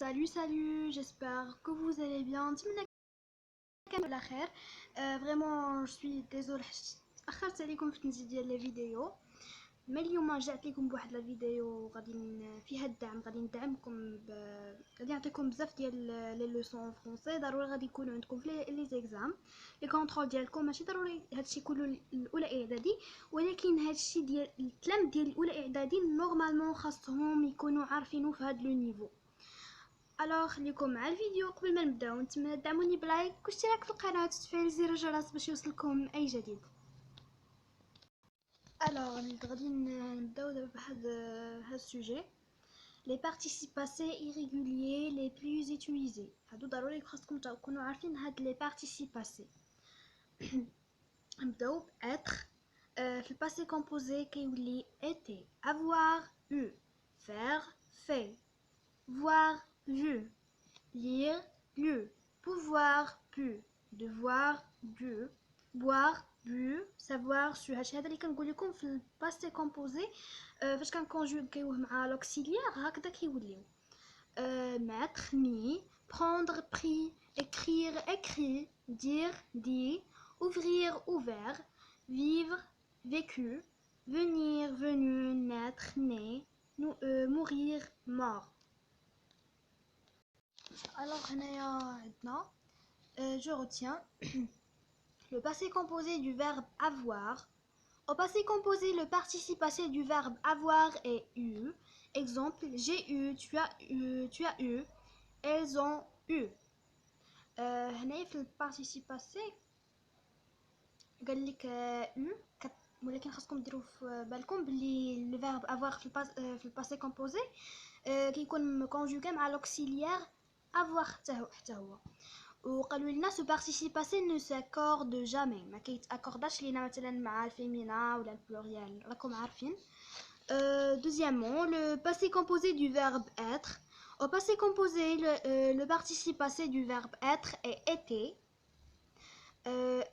Salut, j'espère que vous allez bien. Vraiment, je suis désolée. أخرت عليكم في التنزيل ديال لي فيديو. ما اليوم جات لكم بواحد لا فيديو غادي فيها الدعم، غادي ندعمكم غادي نعطيكم بزاف ديال لي لوسون فرونسي. ضروري غادي يكونوا عندكم في لي زيكزام لي كونترول ديالكم. ماشي ضروري هادشي كله الاولى اعدادي، ولكن هادشي ديال الكلام ديال الاولى اعدادي نورمالمون خاصهم يكونوا عارفينه في هاد لو نيفو. الوغ خليكم مع الفيديو. قبل ما نبداو نتمنى تدعموني بلايك واشتراك في القناه وتفعيل زر الجرس باش يوصلكم اي جديد. الوغ غادي نبداو دابا بهذا السوجي. les participes passés irréguliers les plus utilisés. هادو ضروري خاصكم تكونوا عارفين هاد les participes passés. نبداو être. في الباسي كومبوزي كيولي été, avoir eu, faire fait, voir vu, lire lu, pouvoir pu, devoir dû, boire bu, savoir su. هادشي هذا اللي كنقول لكم في الباسي كومبوزي. فاش كنكونجوغيوه مع لوكسيليير هكذا كيوليو mettre mis, prendre pris, écrire écrit, dire dit, ouvrir ouvert, vivre vécu, venir venu, naître né, mourir mort. Alors هنايا عندنا je retiens le passé composé du verbe avoir. Au passé composé, le participe passé du verbe avoir est eu. Exemple, j'ai eu, tu as eu, elles ont eu. هنايا في البارتيسيب باسي قال لك eu ولكن خاصكم ديروا في بالكم بلي لو فيرب avoir في الباسي كومبوزي كيكون كونجوغي مع لوكسيليير avoir حتى هو. وقالوا لنا ce participe passé ne s'accorde jamais، ما كيتاكورداش لينا مثلا مع الفيمينا ولا البلوريال، راكم عارفين. Deuxièmement, le passé composé du verbe être. Au passé composé, le participe passé du verbe être est été.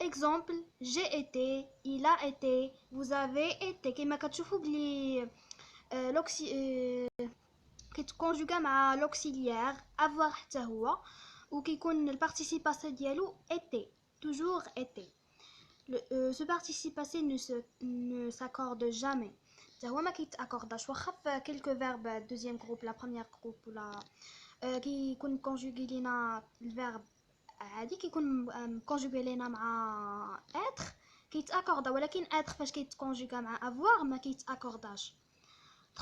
Exemple, j'ai été, il a été, vous avez été. كما كتشوفوا بلي كيتكونجوغا مع لوكسيليير avoir حتى هو، وكيكون البارتيسيب باسي ديالو été, toujours été. Ce participe passé ne s'accorde jamais. هو ما كيتاكورداش واخا في كلكو فيرب دوزيام جروب لا بروميير جروب ولا كيكون كونجوغي لينا الفيرب عادي كيكون كونجوغي لينا مع être كيتاكوردا، ولكن être فاش كيتكونجوغا مع avoir ما كيتاكورداش.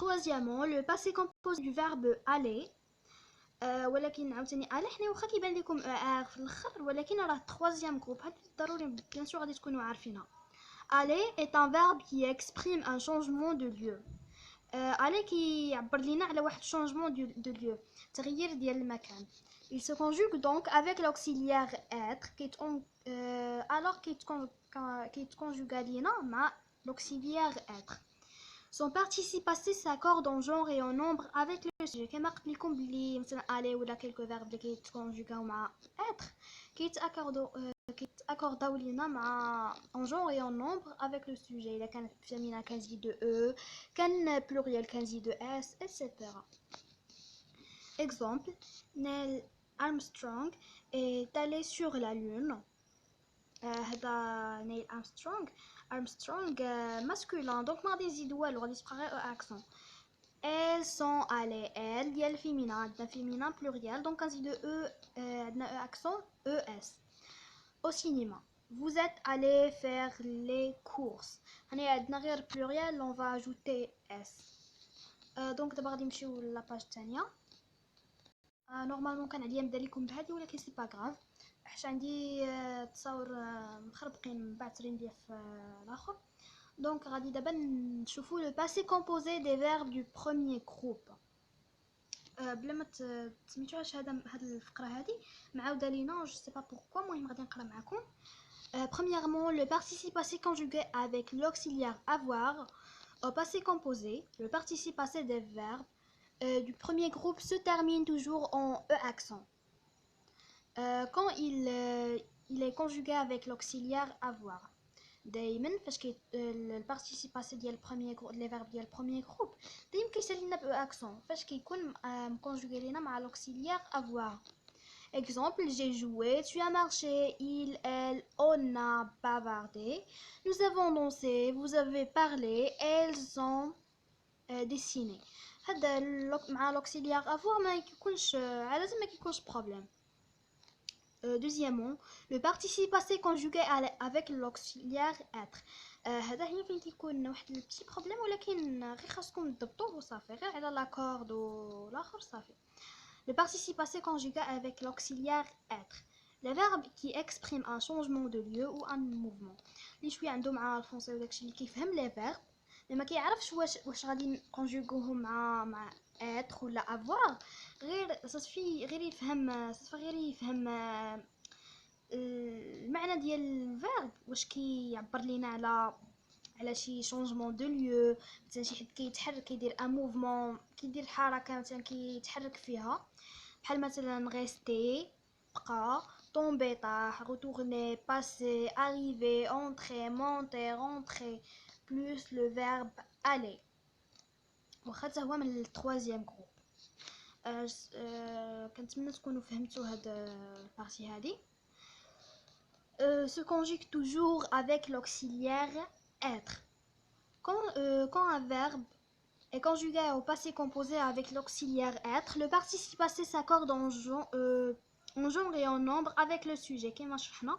Troisièmement, le passé composé du verbe aller. ولكن عاوتاني aller حنا واخا كيبان لكم في الاخر، ولكن راه troisième groupe هاد ضروري بيان سور غادي تكونوا عارفينها. Aller est un verbe qui exprime un changement de lieu. aller كيعبر لينا على واحد changement de lieu، تغيير ديال المكان. Il se conjugue donc avec l'auxiliaire être alors كيتكونجوغا لينا مع l'auxiliaire être. Son participe passé s'accorde en genre et en nombre avec le sujet. كما قلت لكم بلي مثلا aller ولا quelques verbes اللي كيتكونجوغاو مع être كيتاكورداو لينا مع en genre et en nombre avec le sujet. الا كان féminin كنزيد de e، كان pluriel كنزيد de s etc. Exemple, Neil Armstrong est allé sur la lune. هذا نيل Armstrong masculin donc ما غادي نزيدو والو، غادي تبقى غير accent. elles sont allées elles ديال féminin، عندنا féminin pluriel donc كنزيدو عندنا accent es. au cinéma vous êtes allés faire les courses، هنا عندنا غير pluriel on va ajouter s. donc دابا غادي نمشيو لاباج الثانيه. نورمالمون كان عليا نبدا لكم بهذه ولكن سي با غراف حيت عندي تصاور مخربقين من بعد ترينديا في الاخر. دونك غادي دابا نشوفوا لو باسي كومبوزي دي فيرب دو بروميير جروب. بلا ما تسميتوهاش هاد الفقره هذه معاوده لينا جو سي با بوركوا. المهم غادي نقرا معكم. Premièrement, le participe passé conjugué avec l'auxiliaire avoir. Au passé composé, le participe passé des verbes du premier groupe se termine toujours en e accent. Quand il est conjugué avec l'auxiliaire avoir. دائما فاش كي البارتيسيب باسي ديال البروميير جروب لي فيرب ديال البروميير جروب دايما كيسالينا بو اكسون فاش كيكون مكونجوغي لينا مع لوكسيليير افوار. Exemple, j'ai joué, tu as marché, il, elle, on a bavardé, nous avons dansé, vous avez parlé, elles ont dessiné. هذا مع l'auxiliaire avoir ما يكونش عادة ما يكونش problème. Deuxièmement, le participe passé conjugué avec l'auxiliaire être. هذا هي فين تيكون واحد البتي بروبليم ولكن غير خاصكم تضبطوه وصافي غير على لاكورد والاخر صافي. Le participe passé conjugué avec l'auxiliaire être. Les verbes qui expriment un changement de lieu ou un mouvement. اللي شويه عنده مع الفرنسي وداكشي اللي كيفهم لي فيرب ما كيعرفش واش غادي نكونجوغوهم مع être ولا avoir غير صافي غير يفهم المعنى ديال الفيرب واش كيعبر لينا على شي شونجمون دو ليو مثلا شي حد كيتحرك كيدير ان موفمون كيدير حركه مثلا كيتحرك فيها بحال مثلا غيستي بقى طومبي طاح روتورني باسي اريفي اونتري مونتي رونتري بلوس لو فيرب aller واخا حتى هو من التروازيام جروب. كنتمنى تكونوا فهمتوا هاد البارتي هادي. Se conjugue toujours avec l'auxiliaire être. Quand un verbe est conjugué au passé composé avec l'auxiliaire être, le participe passé s'accorde en genre et en nombre avec le sujet. كما شرحنا.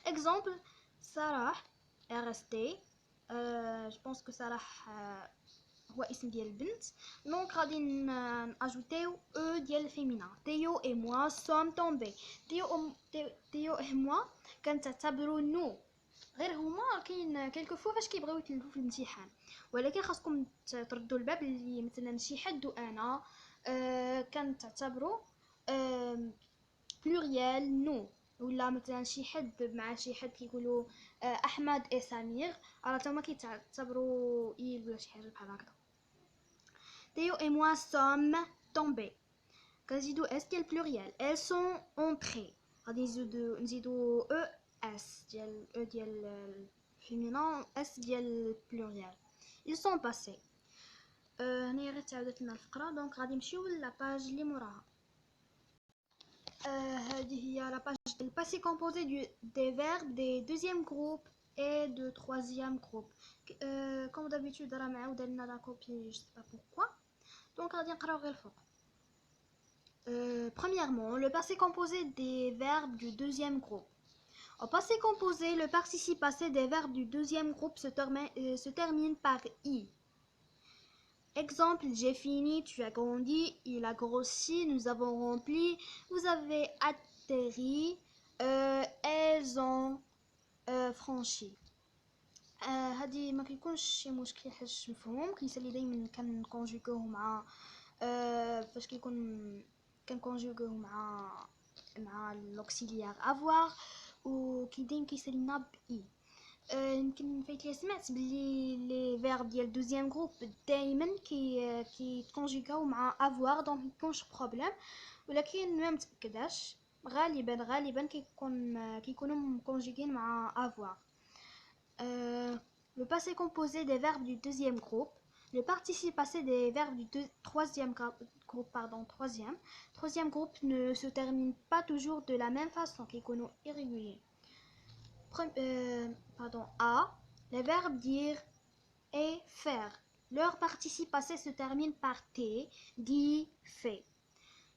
Exemple, Sarah est resté. Je pense que Sarah هو اسم ديال البنت دونك غادي ناجوتيو او ديال الفيمينا. تيو اي موا سوم تومبي. تيو اي موا كنعتبروا نو غير هما كاين كلكو فوا فاش كيبغيو يتلفوا في الامتحان ولكن خاصكم تردوا الباب اللي مثلا شي حد وانا كنعتبروا بلوريال نو ولا مثلا شي حد مع شي حد كيقولوا احمد اي سمير راه هما كيتعتبروا ايل ولا شي حاجه بحال هكذا. Théo et moi sommes tombés. كنزيدو اس ديال pluriel. Elles sont entrées. غادي نزيدو او اس ديال او ديال الفيمينين اس ديال pluriel. Ils sont passés. هنايا غير تعاودت لنا الفقره دونك غادي نمشيو لاباج اللي موراها. هذه هي لاباج ديال passé composé des verbes des deuxième groupe et de troisième groupe. Comme d'habitude راه معاوده لنا لا كوبي je sais pas pourquoi. Donc غادي نقراو غير الفوق. Premièrement, le passé composé des verbes du deuxième groupe. Au passé composé, le participe passé des verbes du deuxième groupe se termine par i. Exemple, j'ai fini, tu as grandi, il a grossi, nous avons rempli, vous avez atterri, elles ont franchi. هادي ما كيكونش شي مشكل حيت مفهوم كيسالي دائما كنكونجوغوه مع فاش كنكونجوغوه مع لوكسيليير افوار وكيدايم كيسالينا باي. يمكن فايت لي سمعت بلي لي فيرب ديال دوزيام جروب دائما كيتكونجوغاو مع افوار دونك ميكونش بروبليم ولكن ما متاكداش غالبا كيكونوا مكونجوغين مع افوار. Le passé composé des verbes du deuxième groupe, le participe passé des verbes du troisième groupe ne se termine pas toujours de la même façon qu'écono irrégulier. A. Les verbes dire et faire. Leur participe passé se termine par T, dit, fait.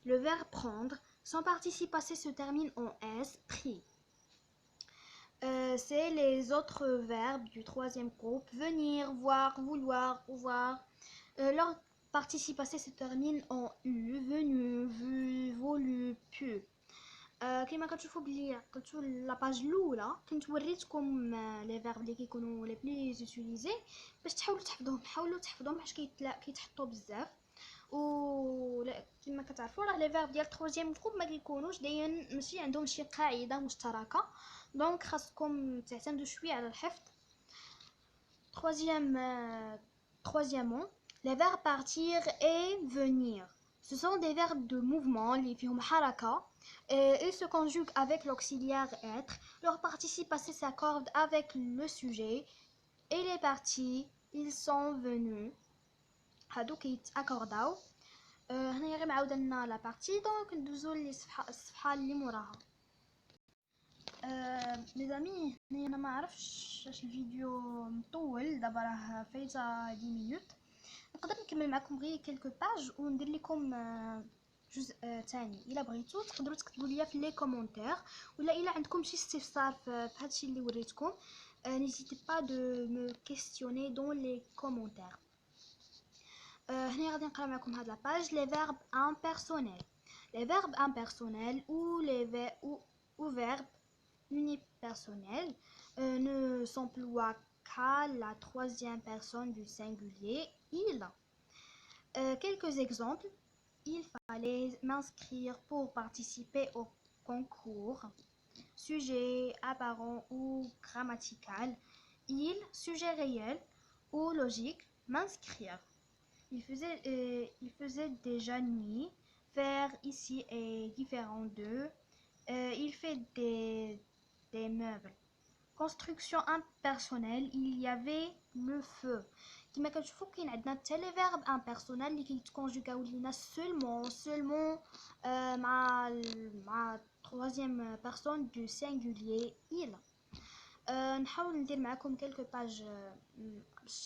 Le verbe prendre, son participe passé se termine en S, pris. C'est les autres verbes du troisième groupe, venir, voir, vouloir, voir. Leur participe passé se termine en U, venu, vu, voulu, pu. كما كتشوفوا بلي عقلتوا لاباج الاولى كنت وريتكم لي فيرب اللي كيكونوا لي بلي يوتيليزي باش تحاولوا تحفظوهم حيت كيتحطوا بزاف و كما كتعرفوا راه لي فيرب ديال التروزيام جروب ما كيكونوش دايما ماشي عندهم شي قاعده مشتركه دونك خاصكم تعتمدوا شويه على الحفظ. Troisièmement, les verbes partir et venir Ce sont des verbes de mouvement, les fihom haraka. Ils se conjuguent avec l'auxiliaire être. Leur participe passé s'accorde avec le sujet. Et les parties, ils sont venus. هادوك يتأكورداو. هنايا غير معاودة لنا لا بارتي دونك ندوزو للصفحة اللي موراها. مي زامي هنايا انا ما عرفتش واش الفيديو مطول، دابا راه فايته 10 مينوت. نقدر نكمل معكم غير كلكو باج وندير لكم جزء تاني. الا بغيتو تقدروا تكتبوا ليا في لي كومونتير، ولا الا عندكم شي استفسار في هادشي اللي وريتكم n'hésitez pas de me questionner dans les commentaires. هنا غادي نقرا معكم هاد لاباج les verbes impersonnels. Les verbes impersonnels ou verbes unipersonnels ne s'emploient qu'à la troisième personne du singulier il. Quelques exemples. Il fallait m'inscrire pour participer au concours. Sujet apparent ou grammatical. Il, sujet réel ou logique, m'inscrire. Il faisait déjà nuit. Faire ici est différent d'eux. Il fait des meubles. Construction impersonnelle. Il y avait le feu. كما كتشوفوا كاين عندنا حتى لي فيرب امبيرسونيل اللي كيتكونجوغاو لينا سولمون مع troisième personne du singulier il. نحاول ندير معكم كلكو باج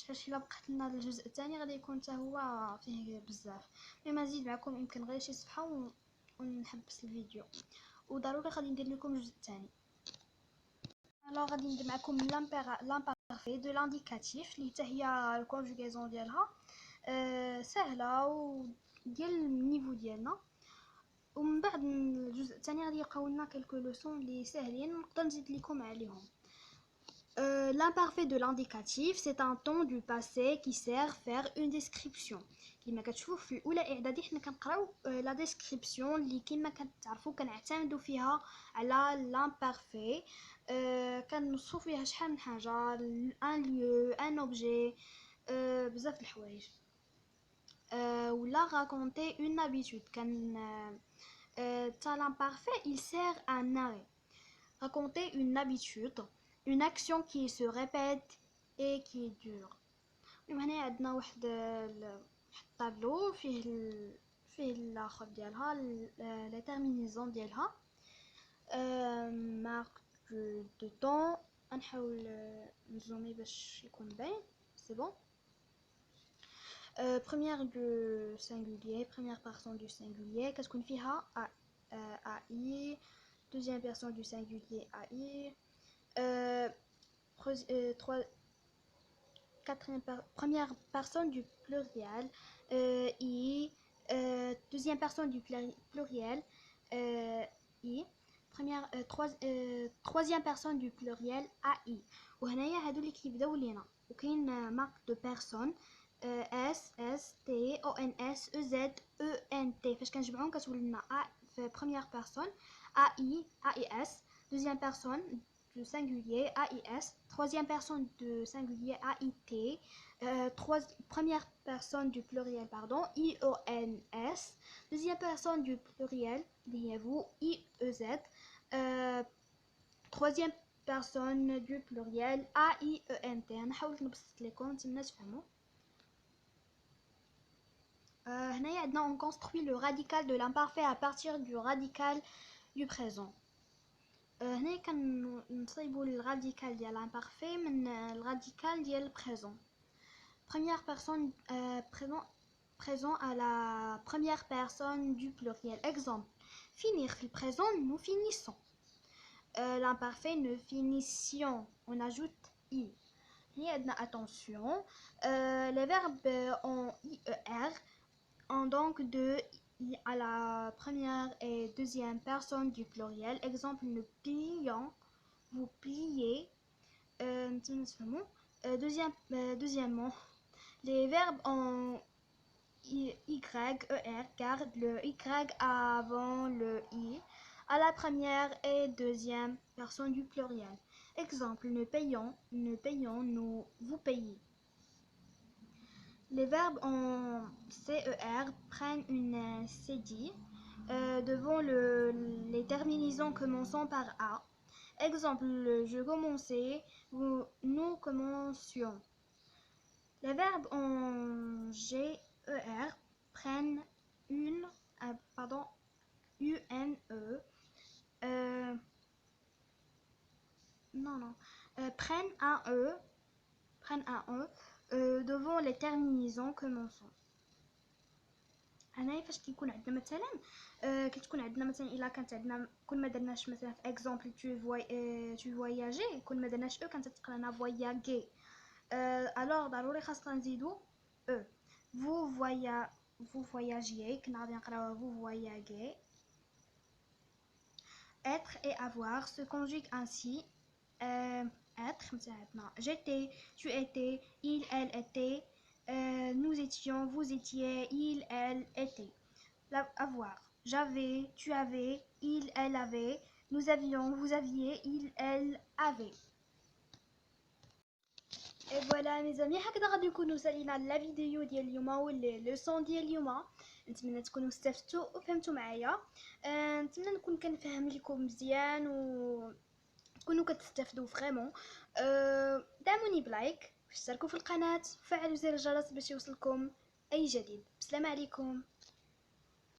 باش الا بقات لنا الجزء الثاني غادي يكون حتى هو فيه بزاف، ما نزيد معكم يمكن غير شي صفحه ونحبس الفيديو، وضروري غادي ندير لكم الجزء الثاني. الوغ غادي ندير معكم l'imparfait de l'indicatif اللي حتى هي الكونجوغيزون ديالها سهله وديال النيفو ديالنا، ومن بعد الجزء الثاني غادي يبقاو لنا كلكو لوسون اللي ساهلين نقدر نزيد لكم عليهم. L'imparfait de l'indicatif, c'est un temps du passé qui sert à faire une description. كما كتشوفوا في الاولى اعدادي حنا كنقراو لا ديسكريبسيون اللي كما كتعرفوا كنعتمدوا فيها على l'imparfait. كنوصفوا فيها شحال من حاجه، ان ليو ان اوبجي، بزاف د الحوايج. ولا raconter une habitude كان l'imparfait il sert à narrer. Raconter une habitude, une action qui se répète et qui dure. هنا عندنا واحد الطابلو فيه الاخر ديالها لا تيرمينيزون ديالها مارك دو طون. نحاول نزومي باش يكون باين. سي بون. Première du singulier, première personne du singulier كتكون فيها AI. Deuxième personne du singulier AI. Première personne du pluriel I. Deuxième personne du pluriel I. Troisième personne du pluriel AI. وهنايا هادو اللي كيبداو لينا، وكاين مارك دو بيرسون S S T O N S E Z E N T. فاش كنجمعوهم كتولي لنا في première personne AI AIS. Deuxième personne du singulier AIS. Troisième personne du singulier AIT. Première personne du pluriel pardon IONS. Deuxième personne du pluriel vous IEZ. Troisième personne du pluriel AIENT. نحاول نبسط لكم نتمنى تفهموا. هنايا عندنا on construit le radical de l'imparfait à partir du radical du présent. هنا كنصايبوا الراديكال ديال l'imparfait من الراديكال ديال البريزون. Première personne présent à la première personne du pluriel. Exemple, finir في présent nous finissons. L'imparfait nous finissions, on ajoute i. هنا عندنا attention. Les verbes en IER ont donc deux à la première et deuxième personne du pluriel. Exemple, nous plions, vous pliez. Deuxièmement, les verbes en YER gardent le Y avant le I à la première et deuxième personne du pluriel. Exemple, nous payons, nous, vous payez. Les verbes en CER prennent une cédille devant les terminaisons commençant par A. Exemple, je commençais, nous commencions. Les verbes en GER prennent une, UNE, prennent un E devant les terminaisons commençant. هنايا فاش كيكون عندنا مثلا كتكون عندنا مثلا الا كانت عندنا كون ما درناش مثلا في اكزامبل تو فواياجي كون ما درناش او كانت تقرانا فواياغي الوغ ضروري خاصنا نزيدو او vous voyagez كنا غادي نقراوها vous voyagez. Être et avoir se conjugue ainsi. Être مثلا j'étais, tu étais, il, elle était, nous étions, vous étiez, il, elle était. Avoir, j'avais, tu avais, il, elle avait, nous avions, vous aviez, il, elle avait. Et voilà mes amis هكذا غادي نكونوا سالينا لا فيديو ديال اليوم ولا لوسون ديال اليوم. نتمنى تكونوا استفدتوا وفهمتوا معايا. نتمنى نكون كنفهم لكم مزيان وتكونوا كتستافدوا فريمون. دعموني بلايك، اشتركوا في القناه وفعلوا زر الجرس باش يوصلكم اي جديد. السلام عليكم.